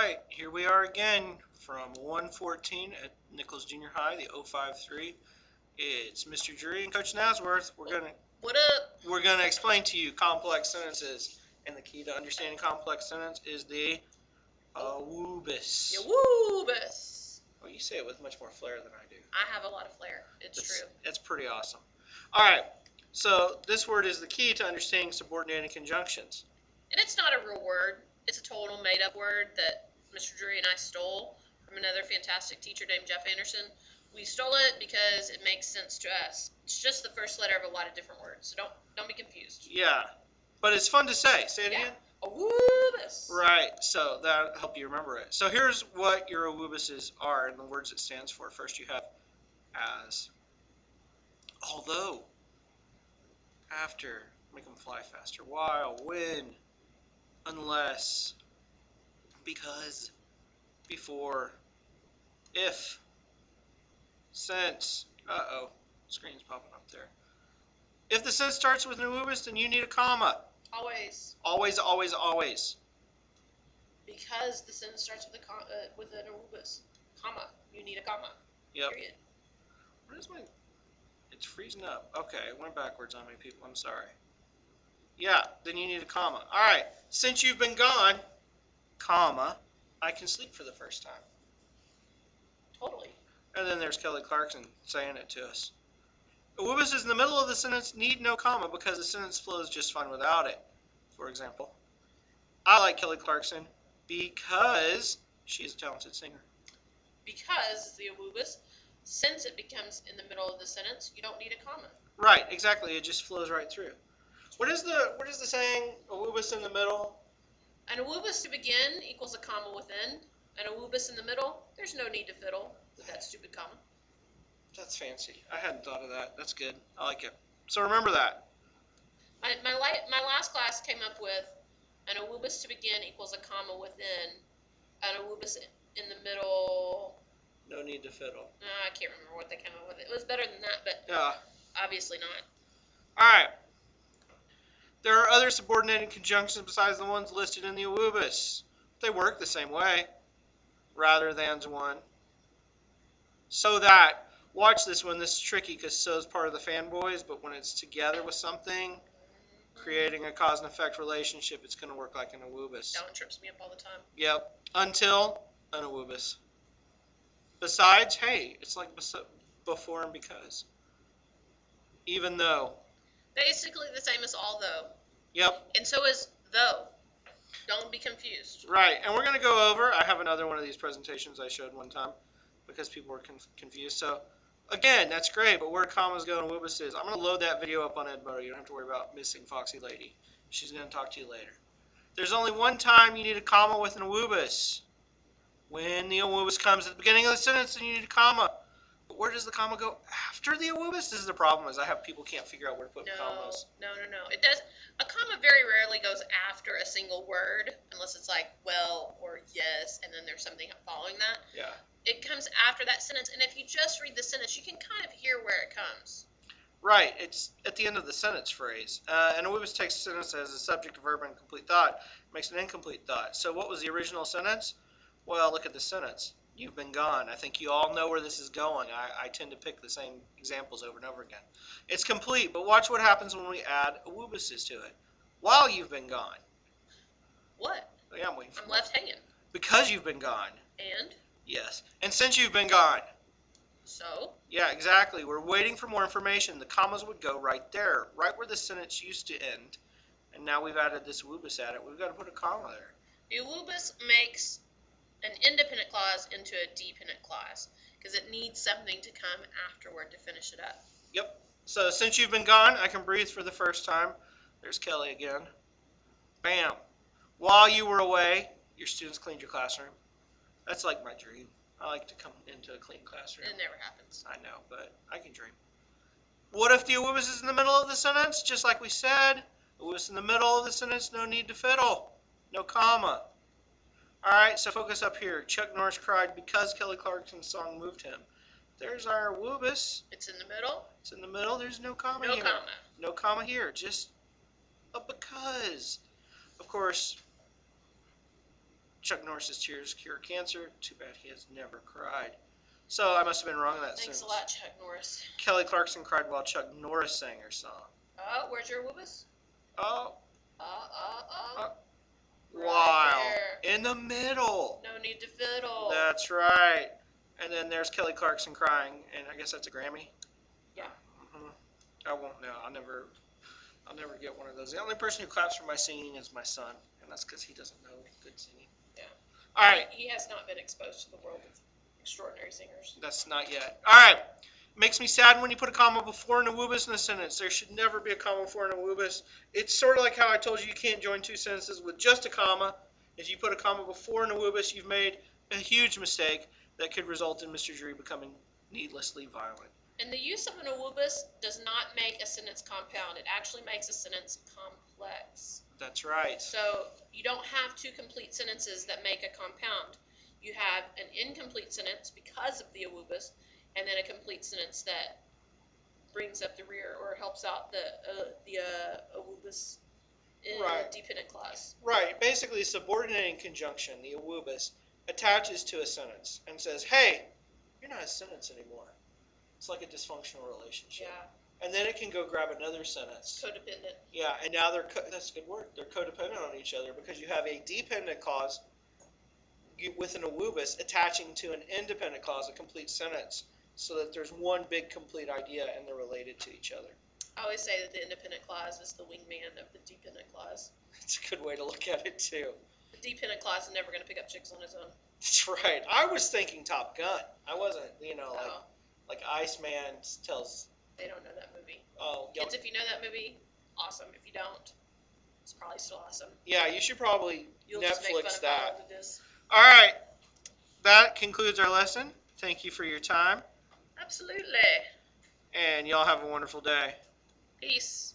right, here we are again from 114 at Nichols Junior High, the 053. It's Mr. Drury and Coach Naz. What up? We're gonna explain to you complex sentences, and the key to understanding complex sentence is the AAAWWUBBIS. AAAWWUBBIS. Well, you say it with much more flair than I do. I have a lot of flair. It's true. It's pretty awesome. All right, so this word is the key to understanding subordinating conjunctions. And it's not a real word. It's a total made-up word that Mr. Drury and I stole from another fantastic teacher named Jeff Anderson. We stole it because it makes sense to us. It's just the first letter of a lot of different words, so don't be confused. Yeah, but it's fun to say. Say it again. AAAWWUBBIS. Right, so that'll help you remember it. So here's what your AAAWWUBBISes are and the words it stands for. First you have as, although, after, make them fly faster, while, when, unless, because, before, if, since, screen's popping up there. If the sentence starts with an AAAWWUBBIS, then you need a comma. Always. Always, always, always. Because the sentence starts with an AAAWWUBBIS, comma, you need a comma. Yep. Period. What is my... It's freezing up. Okay, it went backwards on me, people. I'm sorry. Yeah, then you need a comma. All right. Since you've been gone, comma, I can sleep for the first time. Totally. And then there's Kelly Clarkson saying it to us. AAAWWUBBIS in the middle of the sentence need no comma because the sentence flows just fine without it. For example, I like Kelly Clarkson because she is a talented singer. Because the AAAWWUBBIS, since it becomes in the middle of the sentence, you don't need a comma. Right, exactly. It just flows right through. What is the saying? AAAWWUBBIS in the middle. An AAAWWUBBIS to begin equals a comma within. An AAAWWUBBIS in the middle, there's no need to fiddle with that stupid comma. That's fancy. I hadn't thought of that. That's good. I like it. So remember that. My last class came up with an AAAWWUBBIS to begin equals a comma within. An AAAWWUBBIS in the middle. No need to fiddle. I can't remember what they came up with. It was better than that, but yeah, obviously not. All right. There are other subordinating conjunctions besides the ones listed in the AAAWWUBBIS. They work the same way. Rather than's one. So that. Watch this one. This is tricky because so is part of the fanboys, but when it's together with something, creating a cause and effect relationship, it's going to work like an AAAWWUBBIS. That one trips me up all the time. Yep. Until an AAAWWUBBIS. Besides, hey, it's like before and because. Even though. Basically the same as although. Yep. And so is though. Don't be confused. Right. And we're going to go over, I have another one of these presentations I showed one time because people were confused. So, again, that's great, but where commas go and AAAWWUBBIS is, I'm going to load that video up on Edmodo. You don't have to worry about missing Foxy Lady. She's going to talk to you later. There's only one time you need a comma with an AAAWWUBBIS. When the AAAWWUBBIS comes at the beginning of the sentence, then you need a comma. But where does the comma go after the AAAWWUBBIS? This is the problem, is I have people can't figure out where to put commas. No. It does. A comma very rarely goes after a single word, unless it's like well or yes, and then there's something following that. Yeah. It comes after that sentence, and if you just read the sentence, you can kind of hear where it comes. Right. It's at the end of the sentence phrase. And AAAWWUBBIS takes a sentence as a subject, a verb, and a complete thought. Makes an incomplete thought. So what was the original sentence? Well, look at the sentence. You've been gone. I think you all know where this is going. I tend to pick the same examples over and over again. It's complete, but watch what happens when we add AAAWWUBBISes to it. While you've been gone. What? Oh, yeah, I'm waiting for I'm left hanging. Because you've been gone. And? Yes. And since you've been gone. So? Yeah, exactly. We're waiting for more information. The commas would go right there, right where the sentence used to end. And now we've added this AAAWWUBBIS at it. We've got to put a comma there. The AAAWWUBBIS makes an independent clause into a dependent clause because it needs something to come afterward to finish it up. Yep. So since you've been gone, I can breathe for the first time. There's Kelly again. Bam. While you were away, your students cleaned your classroom. That's like my dream. I like to come into a clean classroom. It never happens. I know, but I can dream. What if the AAAWWUBBIS is in the middle of the sentence? Just like we said, AAAWWUBBIS in the middle of the sentence, no need to fiddle. No comma. All right, so focus up here. Chuck Norris cried because Kelly Clarkson's song moved him. There's our AAAWWUBBIS. It's in the middle. It's in the middle. There's no comma No here. comma. No comma here. Just a because. Of course, Chuck Norris's tears cure cancer. Too bad he has never cried. So I must have been wrong in that Thanks sentence. a lot, Chuck Norris. Kelly Clarkson cried while Chuck Norris sang her song. Oh, where's your WUBBIS? Oh, Right wow. there. In the middle. No need to fiddle. That's right. And then there's Kelly Clarkson crying, and I guess that's a Grammy. Yeah. I won't know. I'll never get one of those. The only person who claps for my singing is my son, and that's because he doesn't know good singing. Yeah. All right. He has not been exposed to the world of extraordinary singers. That's not yet. All right. Makes me sad when you put a comma before an AAAWWUBBIS in a sentence. There should never be a comma before an AAAWWUBBIS. It's sort of like how I told you can't join two sentences with just a comma. If you put a comma before an AAAWWUBBIS, you've made a huge mistake that could result in Mr. Drury becoming needlessly violent. And the use of an AAAWWUBBIS does not make a sentence compound. It actually makes a sentence complex. That's right. So you don't have two complete sentences that make a compound. You have an incomplete sentence because of the AAAWWUBBIS, and then a complete sentence that brings up the rear or helps out the AAAWWUBBIS in Right. a dependent clause. Right. Basically, subordinating conjunction, the AAAWWUBBIS, attaches to a sentence and says, hey, you're not a sentence anymore. It's like a dysfunctional relationship. Yeah. And then it can go grab another sentence. Codependent. Yeah, and now that's a good word. They're codependent on each other because you have a dependent clause with an AAAWWUBBIS attaching to an independent clause, a complete sentence, so that there's one big complete idea and they're related to each other. I always say that the independent clause is the wingman of the dependent clause. That's a good way to look at it, too. The dependent clause is never going to pick up chicks on his own. That's right. I was thinking Top Gun. I wasn't, Oh, like Iceman tells, they don't know that movie. oh, Kids, if you know that movie, awesome. If you don't, it's probably still awesome. yeah, you should probably You'll just make fun Netflix of how that. old it is. All right. That concludes our lesson. Thank you for your time. Absolutely. And y'all have a wonderful day. Peace.